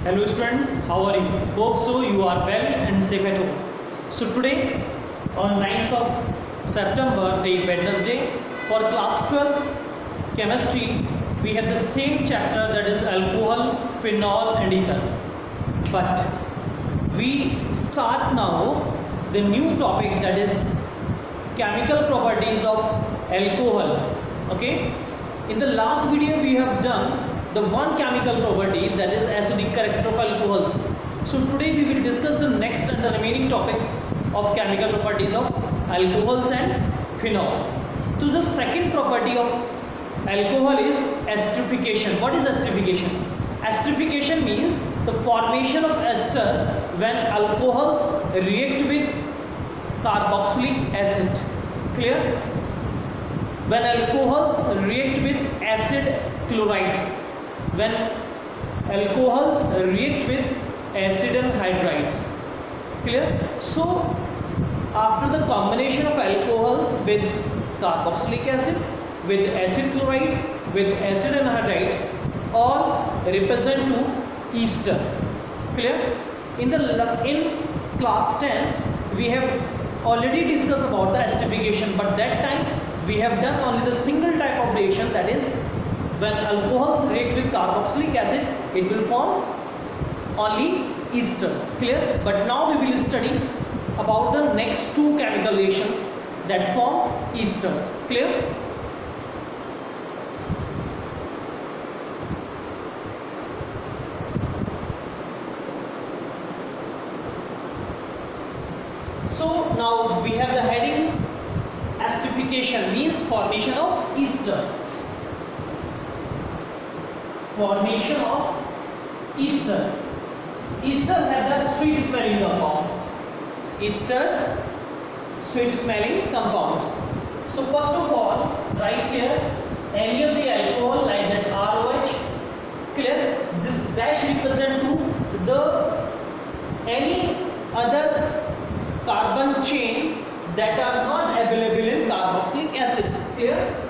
Hello students, how are you? Hope so you are well and safe at home. So today on 9th of September, day Wednesday, for class 12 chemistry, we have the same chapter, that is alcohol, phenol and ether. But we start now the new topic, that is chemical properties of alcohol. Okay, in the last video we have done the one chemical property, that is acidic character of alcohols. So today we will discuss the next and the remaining topics of chemical properties of alcohols and phenol. So the second property of alcohol is esterification. What is esterification? Esterification means the formation of ester when alcohols react with carboxylic acid. Clear? When alcohols react with acid chlorides, when alcohols react with acid and hydrides. Clear? So after the combination of alcohols with carboxylic acid, with acid chlorides, with acid and hydrides, all represent to ester. Clear? In class 10 we have already discussed about the esterification, but that time we have done only the single type of reaction, that is when alcohols react with carboxylic acid, it will form only esters. Clear? But now we will study about the next two chemical reactions that form esters. Clear? So now we have the heading esterification, means formation of ester. Formation of ester. Ester have the sweet smelling compounds. Esters, sweet smelling compounds. So first of all, right here, any of the alcohol like that ROH, clear? This dash represent to the any other carbon chain that are not available in carboxylic acid. Clear?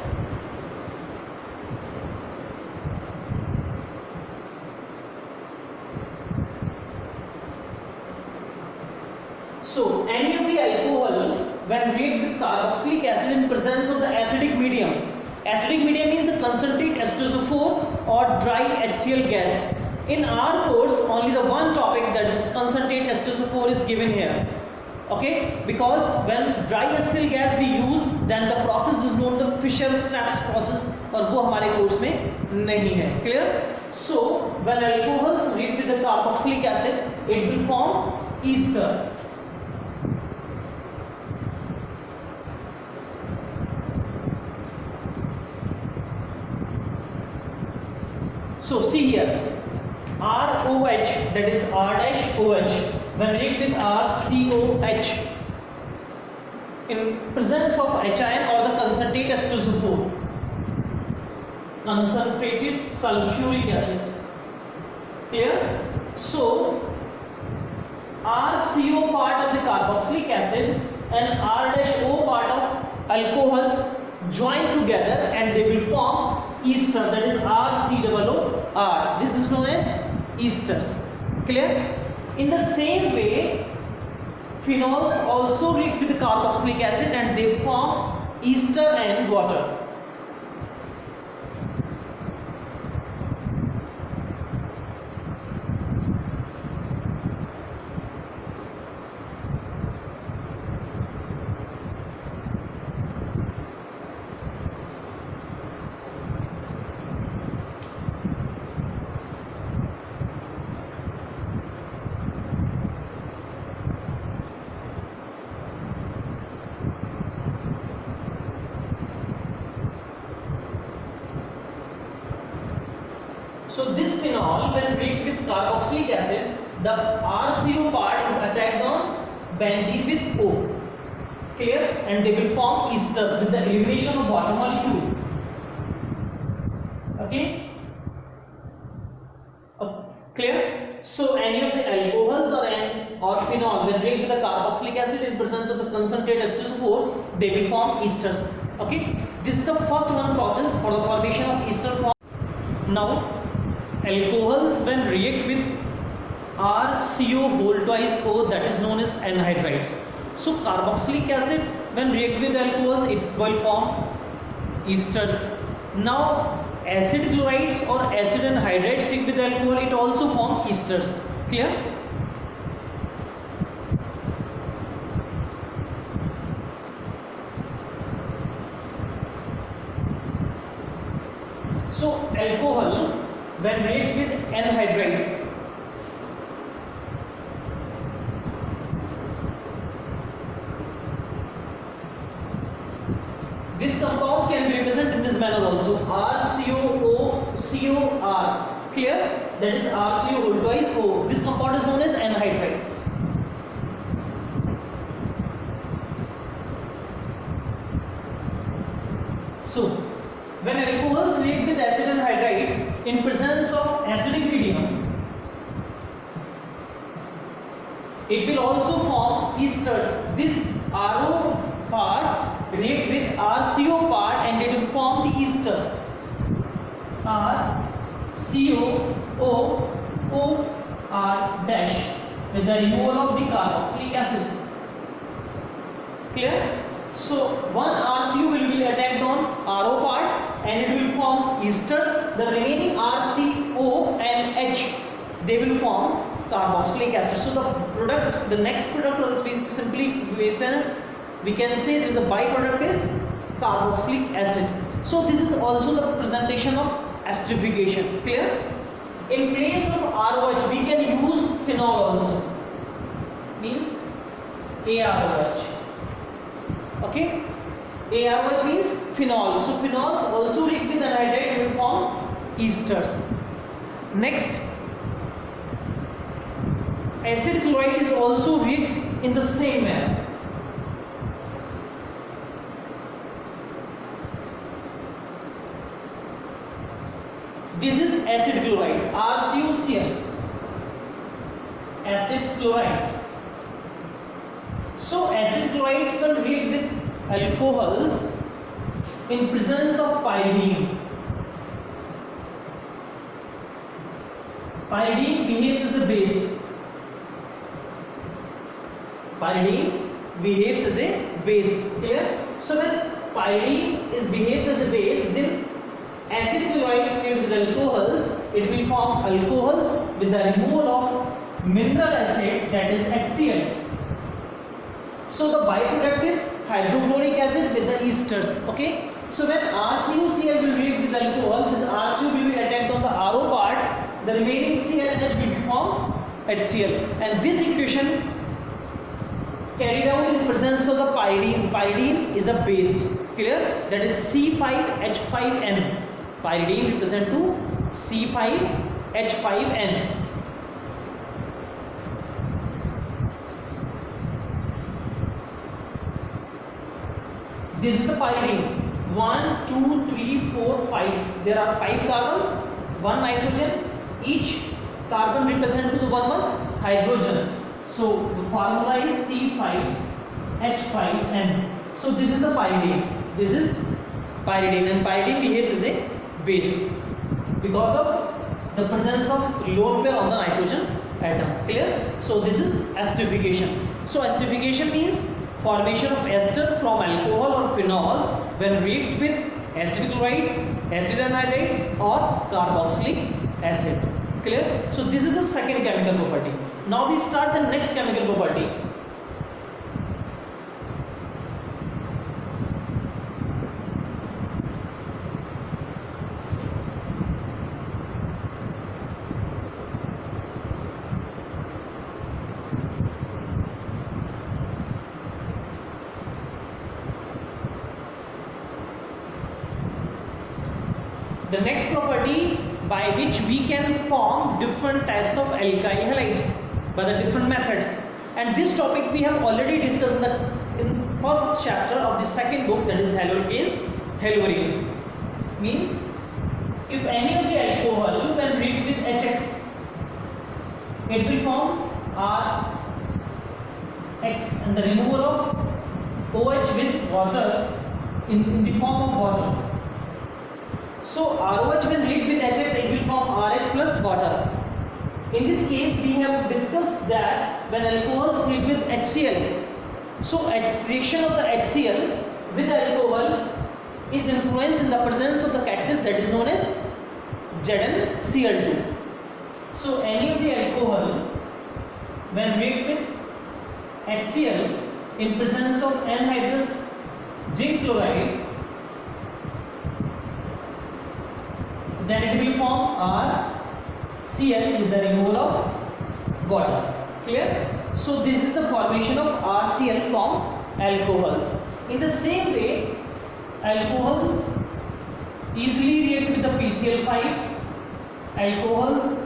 So any of the alcohol when react with carboxylic acid in presence of the acidic medium. Acidic medium means the concentrate H2SO4 or dry HCl gas. In our course only the one topic, that is concentrate H2SO4, is given here. Okay, because when dry HCl gas we use, then the process is known the Fischer-Tropsch process, और वो हमारे course में नहीं है. Clear? So when alcohols react with the carboxylic acid, it will form ester. So see here, ROH, that is R-OH, when react with RCOH in presence of HIN or the concentrate H2SO4, concentrated sulfuric acid. Clear? So RCO part of the carboxylic acid and R-O part of alcohols join together and they will form ester, that is RCOOR. This is known as esters. Clear? In the same way, phenols also react with the carboxylic acid and they form ester and water. So this phenol when react with carboxylic acid, the RCO part is attacked on benzene with O. Clear? And they will form ester with the elimination of water molecule. Okay? Clear? So any of the alcohols or phenol when react with the carboxylic acid in presence of the concentrate H2SO4, they will form esters. Okay? This is the first one process for the formation of ester form. Now alcohols when react with RCO whole twice O, that is known as anhydrides. So carboxylic acid when react with alcohols it will form esters. Now acid chlorides or acid anhydrides react with alcohol, it also form esters. Clear? So alcohol when react with anhydrides, this compound can be represented in this manner also, RCOOCOR. Clear? That is RCO whole twice O. This compound is known as anhydrides. So when alcohols react with acid anhydrides in presence of acidic medium, it will also form esters. This RO part react with RCO part and it will form the ester. RCOOR dash with the removal of the carboxylic acid. Clear? So one RCO will be attacked on RO part and it will form esters. The remaining RCO and H, they will form carboxylic acid. So the product, the next product is simply we can say there is a byproduct is carboxylic acid. So this is also the presentation of esterification. Clear? In place of ROH we can use phenol also, means AROH. Okay, AROH means phenol. So phenols also react with anhydride and will form esters. Next, acid chloride is also react in the same manner. This is acid chloride, RCOCl, acid chloride. So acid chlorides will react with alcohols in presence of pyridine. Pyridine behaves as a base. Pyridine behaves as a base. Clear? So when pyridine behaves as a base, then acid chlorides react with alcohols. It will form alcohols with the removal of mineral acid, that is HCl. So the byproduct is hydrochloric acid with the esters. Okay. So when RCOCl will react with alcohol, this RCO will be attacked on the RO part. The remaining Cl and H will be formed HCl. And this equation carried out in presence of the pyridine. Pyridine is a base. Clear? That is C5H5N. Pyridine represent to C5H5N. This is the pyridine. 1, 2, 3, 4, 5. There are 5 carbons, 1 nitrogen. Each carbon represents to the one hydrogen. So the formula is C5H5N. So this is the pyridine. This is pyridine, and pyridine behaves as a base because of the presence of lone pair on the nitrogen atom. Clear? So this is esterification. So esterification means formation of ester from alcohol or phenols when react with acid chloride, acid anhydride or carboxylic acid. Clear? So this is the second chemical property. Now we start the next chemical property. The next property by which we can form different types of alkyl halides by the different methods, and this topic we have already discussed in first chapter of the second book, that is haloalkanes, haloarenes. Means if any of the alcohol when react with HX, it will form RX, and the removal of OH with water in the form of water. So ROH when react with HX, it will form RX plus water. In this case, we have discussed that when alcohols react with HCl, so reaction of the HCl with the alcohol is influenced in the presence of the catalyst that is known as ZnCl2. So any of the alcohol when react with HCl in presence of anhydrous zinc chloride, then it will form RCl with the removal of water. Clear? So this is the formation of RCl from alcohols. In the same way, alcohols easily react with the PCl5, alcohols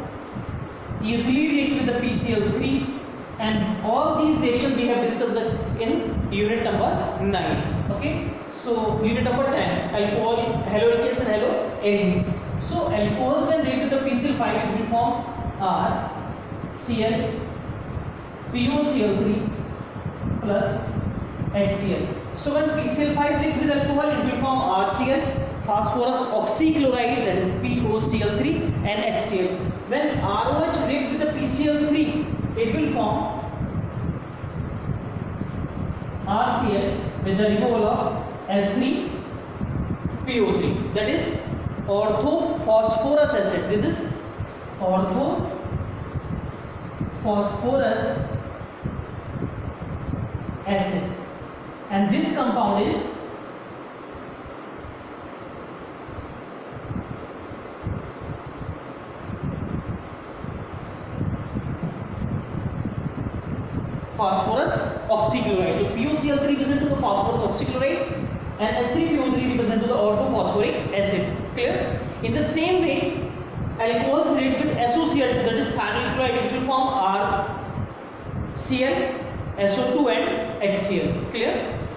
easily react with the PCl3, and all these reactions we have discussed that in unit number 9. Okay, so unit number 10, alcohol, haloalkanes and haloarenes. So alcohols when react with the PCl5, it will form RCl, POCl3 plus HCl. So when PCl5 react with alcohol, it will form RCl, phosphorus oxychloride, that is POCl3, and HCl. When ROH react with the PCl3, it will form RCl with the removal of S3 PO3, that is orthophosphorus acid. This is orthophosphorus acid, and this compound is phosphorus oxychloride. So POCl3 represent to the phosphorus oxychloride and S3PO3 represent to the orthophosphoric acid. Clear? In the same way, alcohols react with SOCl2, that is thionyl chloride, it will form RCl, SO2 and HCl. Clear?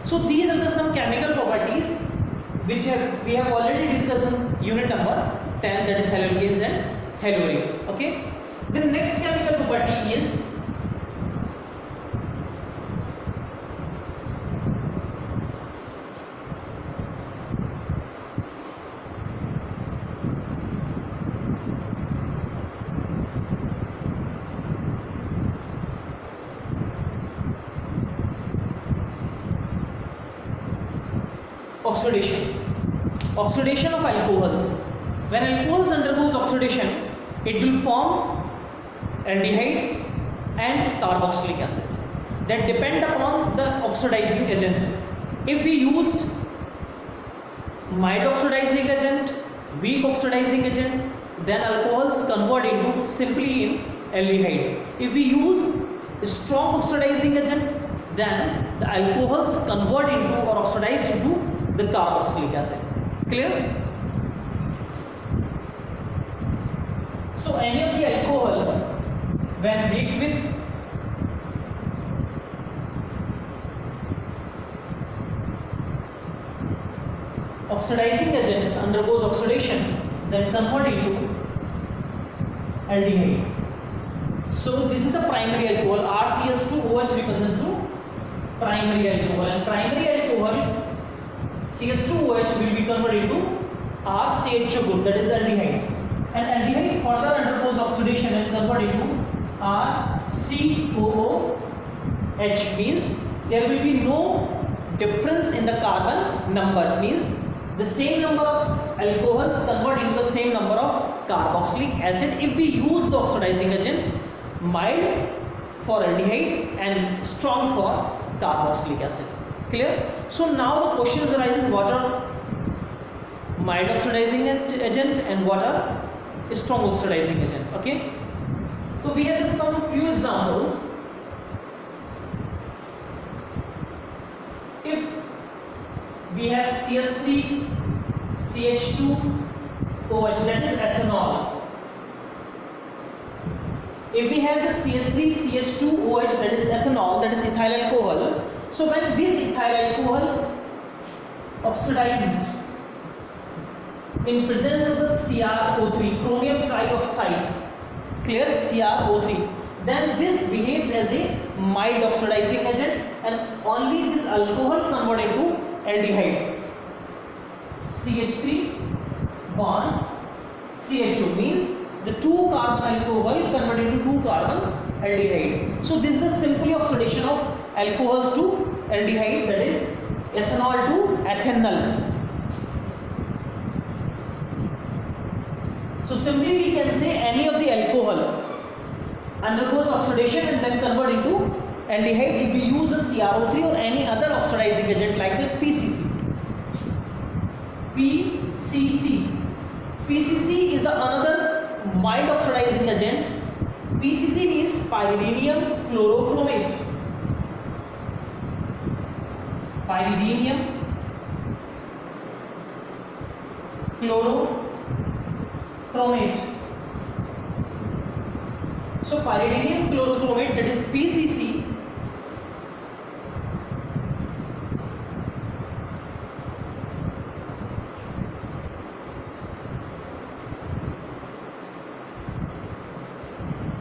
So these are the some chemical properties which we have already discussed in unit number 10, that is haloalkanes and haloarenes. Okay? The next chemical property is oxidation. Oxidation of alcohols. When alcohols undergoes oxidation, it will form aldehydes and carboxylic acid that depend upon the oxidizing agent. If we used mild oxidizing agent, weak oxidizing agent, then alcohols convert into simply in aldehydes. If we use strong oxidizing agent, then the alcohols convert into or oxidize into the carboxylic acid. Clear? So any of the alcohol when react with oxidizing agent undergoes oxidation, then convert into aldehyde. So this is the primary alcohol. RCS2OH represent to primary alcohol, and primary alcohol CS2OH will be converted into RCHO group, that is aldehyde, and aldehyde further undergoes oxidation and converted into RCOOH, means there will be no difference in the carbon numbers, means the same number of alcohols convert into the same number of carboxylic acid if we use the oxidizing agent mild for aldehyde and strong for carboxylic acid. Clear? So now the question arises, what are mild oxidizing agent and what are strong oxidizing agent? Okay. So we have some few examples. If we have CS3 CH2OH, that is ethanol. If we have the CS3 CH2OH, that is ethanol, that is ethyl alcohol. So when this ethyl alcohol oxidized in presence of the CrO3, chromium trioxide, clear, CrO3, then this behaves as a mild oxidizing agent and only this alcohol converted into aldehyde. CH3 bond CHO, means the 2 carbon alcohol convert into 2 carbon aldehydes. So this is the simple oxidation of alcohols to aldehyde, that is ethanol to ethanol. So simply we can say any of the alcohol undergoes oxidation and then convert into aldehyde if we use the CrO3 or any other oxidizing agent like the PCC. PCC is the another mild oxidizing agent. PCC means pyridinium chlorochromate. Pyridinium chlorochromate. So pyridinium chlorochromate, that is PCC,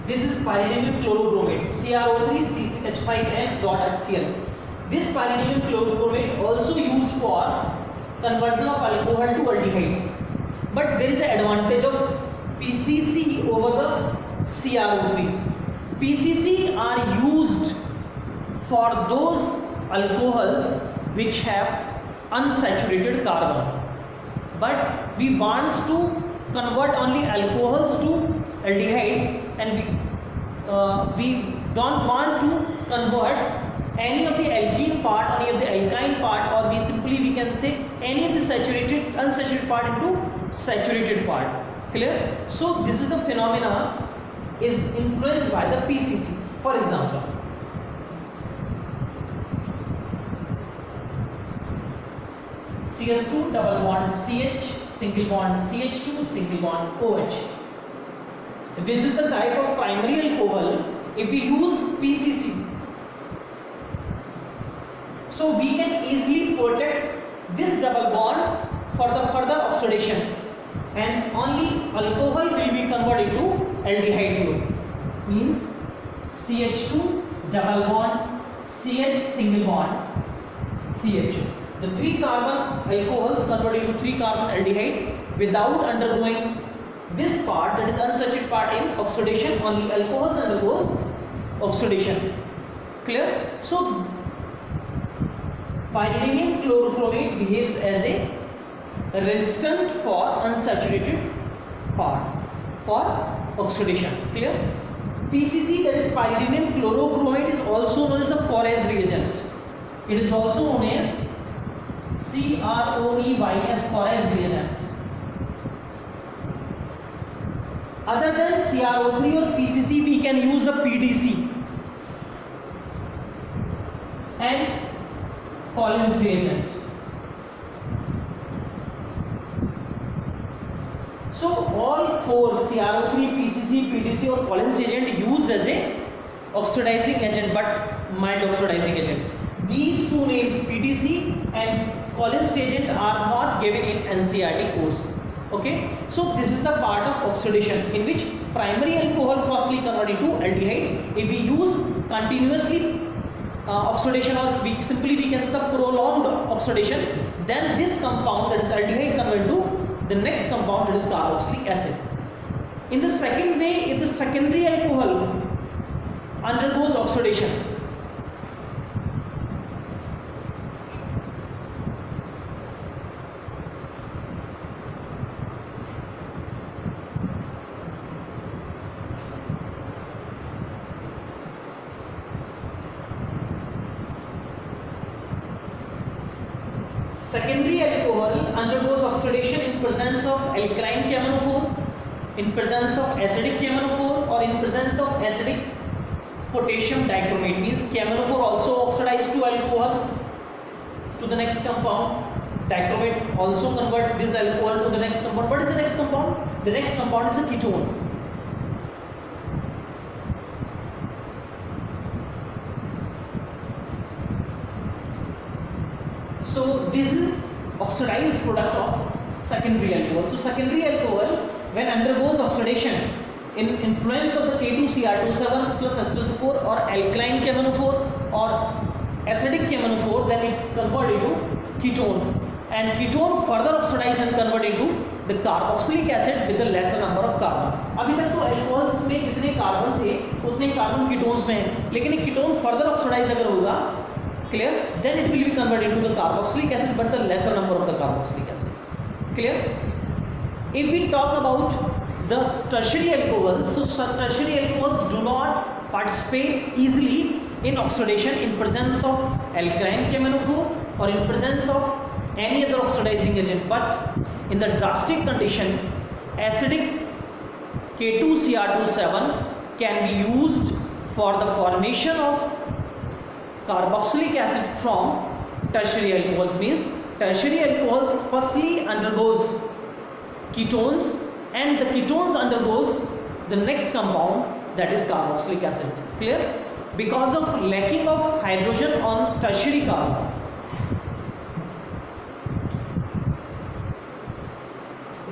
this is pyridinium chlorochromate, CrO3 CH5N dot HCl. This pyridinium chlorochromate also used for conversion of alcohol to aldehydes, but there is an advantage of PCC over the CrO3. PCC are used for those alcohols which have unsaturated carbon, but we want to convert only alcohols to aldehydes, and we don't want to convert any of the alkene part, any of the alkyne part, or we can say any of the saturated unsaturated part into saturated part. Clear? So this is the phenomena is influenced by the PCC. For example, CH2 double bond CH, single bond CH2, single bond OH. This is the type of primary alcohol if we use PCC. So we can easily protect this double bond for the further oxidation, and only alcohol will be converted into aldehyde group. Means CH2 double bond CH, single bond CH. The 3 carbon alcohols converted into 3 carbon aldehyde without undergoing this part, that is unsaturated part, in oxidation. Only alcohols undergoes oxidation. Clear? So pyridinium chlorochromate behaves as a resistant for unsaturated part for oxidation. Clear? PCC, that is pyridinium chlorochromate, is also known as the Corres reagent. It is also known as CROEYS, Corres reagent. Other than CrO3 or PCC, we can use the PDC and Collins reagent. So all 4, CrO3, PCC, PDC or Collins reagent, used as a oxidizing agent, but mild oxidizing agent. These 2 names, PDC and Collins reagent, are not given in NCERT course. Okay, so this is the part of oxidation in which primary alcohol firstly converted into aldehydes. If we use continuously oxidation, or simply we can say the prolonged oxidation, then this compound, that is aldehyde, converted to the next compound, that is carboxylic acid. In the second way, if the secondary alcohol undergoes oxidation, secondary alcohol undergoes oxidation in presence of alkaline KMnO4, in presence of acidic KMnO4, or in presence of acidic potassium dichromate. Means KMnO4 also oxidized to alcohol to the next compound. Dichromate also convert this alcohol to the next compound. What is the next compound? The next compound is a ketone. So this is oxidized product of secondary alcohol. So secondary alcohol, when undergoes oxidation in influence of the K2Cr27 plus H2SO4 or alkaline KMnO4 or acidic KMnO4, then it convert into ketone, and ketone further oxidize and convert into the carboxylic acid with the lesser number of carbon. अभी तक तो alcohols में जितने carbon थे उतने carbon ketones में हैं, लेकिन एक कीटोन फर्दर ऑक्सीडाइज अगर होगा, clear, then it will be converted into the carboxylic acid but the lesser number of the carboxylic acid. Clear? If we talk about the tertiary alcohols, so tertiary alcohols do not participate easily in oxidation in presence of alkyne cheminophore or in presence of any other oxidizing agent, but in the drastic condition acidic K2Cr27 can be used for the formation of carboxylic acid from tertiary alcohols. Means tertiary alcohols firstly undergoes ketones and the ketones undergoes the next compound, that is carboxylic acid. Clear? Because of lacking of hydrogen on tertiary carbon.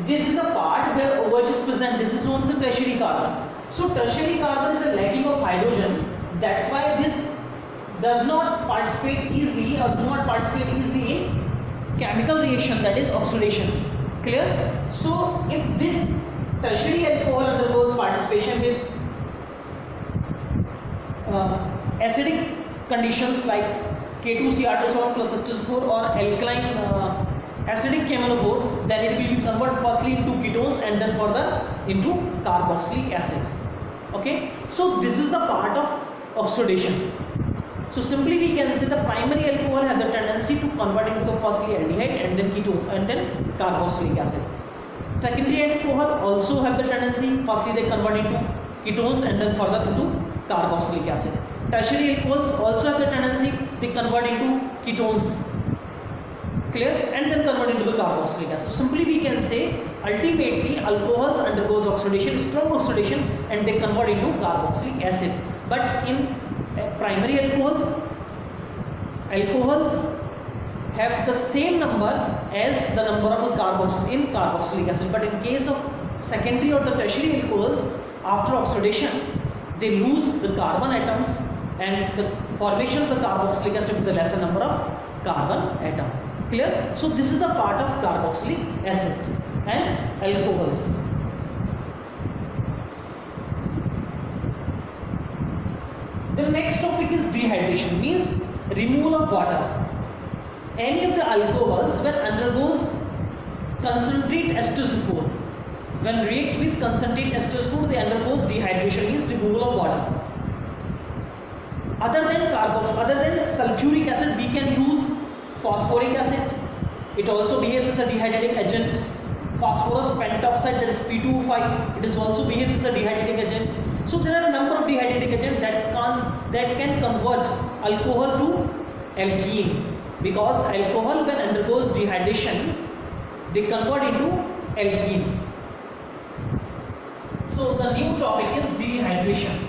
This is a part where OH is present. This is known as a tertiary carbon. So tertiary carbon is a lacking of hydrogen. That's why this does not participate easily or do not participate easily in chemical reaction, that is oxidation. Clear? So if this tertiary alcohol undergoes participation with acidic conditions like K2Cr27 plus H2SO4 or alkaline acidic cheminophore, then it will be converted firstly into ketones and then further into carboxylic acid. Okay, so this is the part of oxidation. So simply we can say the primary alcohol have the tendency to convert into the firstly aldehyde and then ketone and then carboxylic acid. Secondary alcohol also have the tendency, firstly they convert into ketones and then further into carboxylic acid. Tertiary alcohols also have the tendency, they convert into ketones, clear, and then convert into the carboxylic acid. So simply we can say ultimately alcohols undergoes oxidation, strong oxidation, and they convert into carboxylic acid. But in primary alcohols have the same number as the number of carbons in carboxylic acid, but in case of secondary or the tertiary alcohols, after oxidation they lose the carbon atoms and the formation of the carboxylic acid with the lesser number of carbon atom. Clear? So this is the part of carboxylic acid and alcohols. The next topic is dehydration, means removal of water. Any of the alcohols when undergoes concentrate H2SO4, when react with concentrate H2SO4, they undergoes dehydration, means removal of water. Other than sulfuric acid, we can use phosphoric acid. It also behaves as a dehydrating agent. Phosphorus pentoxide, that is P2O5, it is also behaves as a dehydrating agent. So there are a number of dehydrating agents that can convert alcohol to alkene, because alcohol when undergoes dehydration they convert into alkene. So the new topic is dehydration.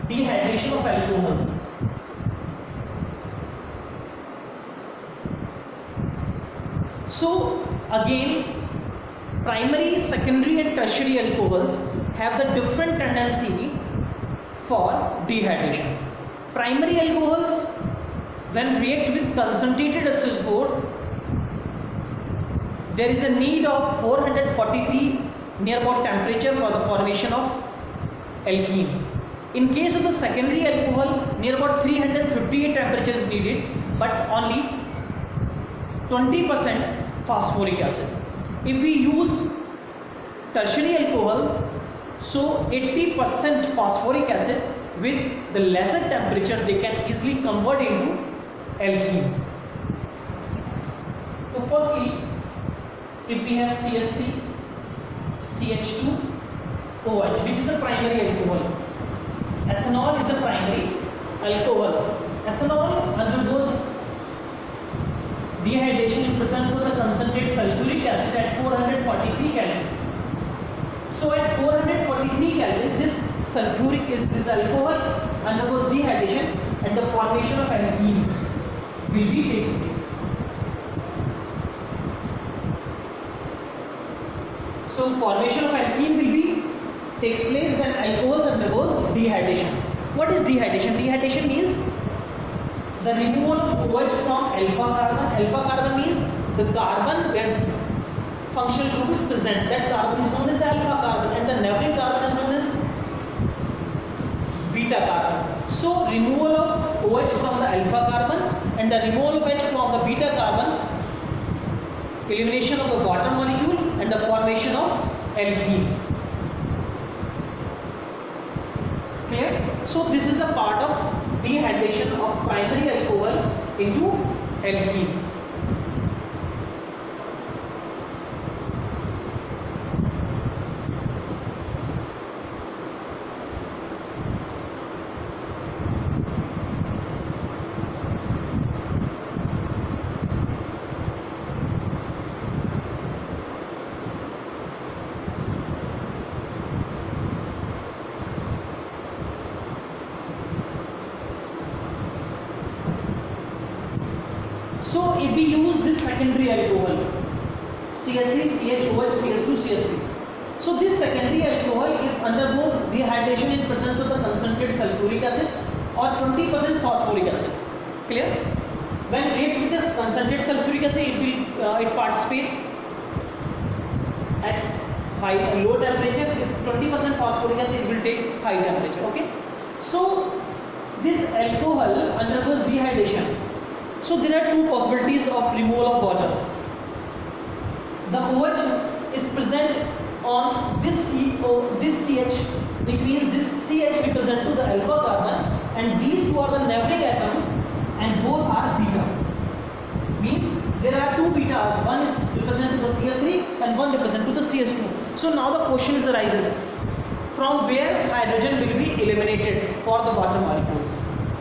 Dehydration of alcohols. So again, primary, secondary and tertiary alcohols have the different tendency for dehydration. Primary alcohols when react with concentrated H2SO4, there is a need of 443 near about temperature for the formation of alkene. In case of the secondary alcohol, near about 358 temperature is needed, but only 20% phosphoric acid. If we used tertiary alcohol, so 80% phosphoric acid with the lesser temperature they can easily convert into alkene. So firstly, if we have CH3, CH2, OH, which is a primary alcohol. Ethanol is a primary alcohol. Ethanol undergoes dehydration in presence of the concentrated sulfuric acid at 443 Kelvin. So at 443 Kelvin, this alcohol undergoes dehydration and the formation of alkene will be takes place. So formation of alkene will be takes place when alcohols undergoes dehydration. What is dehydration? Dehydration means the removal of OH from alpha carbon. Alpha carbon means the carbon where functional group is present, that carbon is known as the alpha carbon, and the neighboring carbon is known as beta carbon. So removal of OH from the alpha carbon and the removal of H from the beta carbon, elimination of the water molecule and the formation of alkene. Clear? So this is a part of dehydration of primary alcohol into alkene. So if we use this secondary alcohol, CH3, CHOH, CH2, CH3. So this secondary alcohol, it undergoes dehydration in presence of the concentrated sulfuric acid or 20% phosphoric acid. Clear? When react with this concentrated sulfuric acid, it participate at low temperature. With 20% phosphoric acid, it will take high temperature. Okay. So this alcohol undergoes dehydration. So there are two possibilities of removal of water. The OH is present on this CH, which means this CH represent to the alpha carbon, and these two are the neighboring atoms, and both are beta. Means there are two betas. One is represent to the CH3 and one represent to the CH2. So now the question arises: from where hydrogen will be eliminated for the water molecules?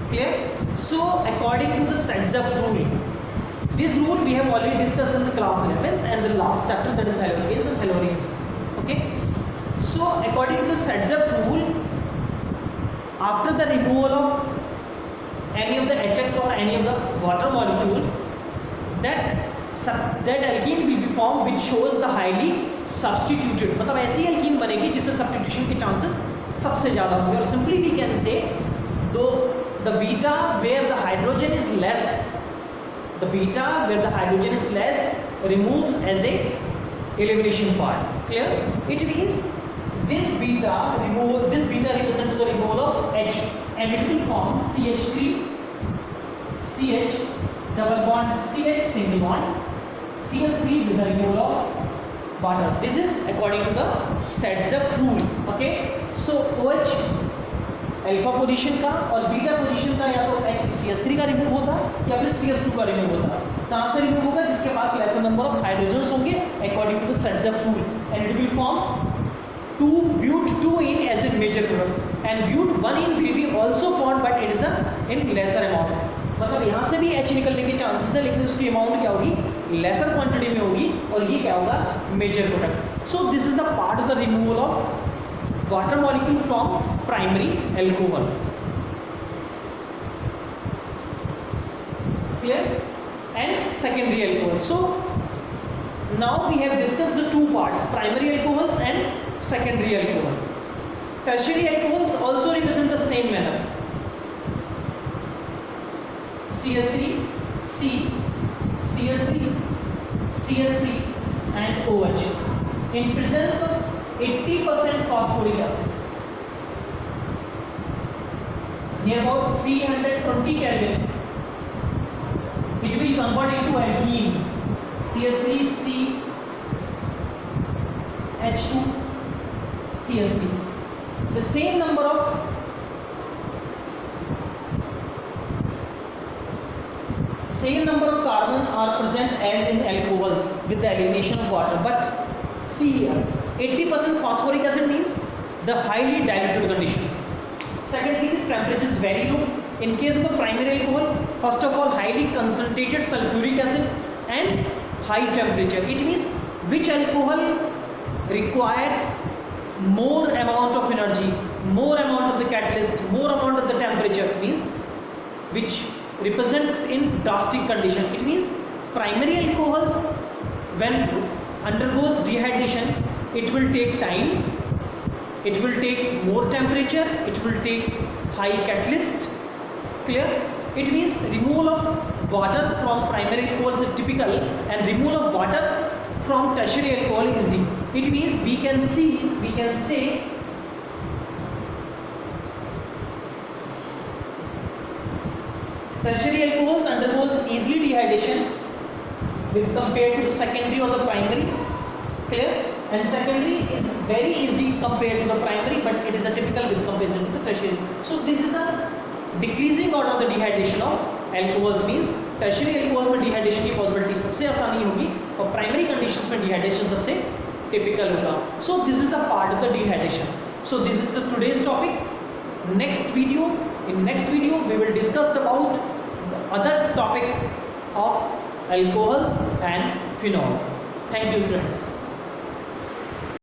Clear? So according to the Sadzap rule, this rule we have already discussed in the class 11 and the last chapter, that is halogens and halorenes. Okay. So according to the Sadzap rule, after the removal of any of the HX or any of the water molecule, that alkene will be formed which shows the highly substituted. मतलब ऐसी alkene बनेगी जिसमें substitution के chances सबसे ज़्यादा होंगे. और simply we can say though the beta where the hydrogen is less, removes as a elimination part. Clear? It means this beta represents the removal of H, and it will form CH3, CH double bond, CH single bond, CH3 with the removal of water. This is according to the Sadzap rule. Okay, so OH alpha position का और beta position का या तो CH3 का remove होता या फिर CH2 का रिमूव होता. कहाँ से रिमूव होगा? जिसके पास लेसर नंबर ऑफ हाइड्रोजन्स होंगे according to the Sadzap rule, and it will form 2 as a major product, and but it is in lesser amount. मतलब यहाँ से भी H निकलने के चांसेस है, लेकिन उसकी अमाउंट क्या होगी? लेसर क्वांटिटी में होगी, और ये क्या होगा? Major product. So this is the part of the removal of water molecule from primary alcohol. Clear? And secondary alcohol. So now we have discussed the two parts, primary alcohols and secondary alcohol. Tertiary alcohols also represent the same manner. CH3, C, CH3, CH3 and OH in presence of 80% phosphoric acid, near about 320 Kelvin, which will convert into alkene, CH3, C, H2, CH3. The same number of carbon are present as in alcohols with the elimination of water, but see here, 80% phosphoric acid means the highly diluted condition. Second thing is temperature is very low. In case of the primary alcohol, first of all highly concentrated sulfuric acid and high temperature. It means which alcohol require more amount of energy, more amount of the catalyst, more amount of the temperature, means which represent in drastic condition. It means primary alcohols when undergoes dehydration, it will take time, it will take more temperature, it will take high catalyst. Clear? It means removal of water from primary alcohols is typical, and removal of water from tertiary alcohol is Z. It means we can say tertiary alcohols undergoes easily dehydration with compared to the secondary or the primary. Clear? And secondary is very easy compared to the primary, but it is a typical with comparison to the tertiary. So this is a decreasing order of the dehydration of alcohols, means tertiary alcohols में dehydration की possibility सबसे आसानी होगी और primary conditions में dehydration सबसे typical होगा. So this is the part of the dehydration. So this is the today's topic. In next video we will discuss about the other topics of alcohols and phenol. Thank you friends.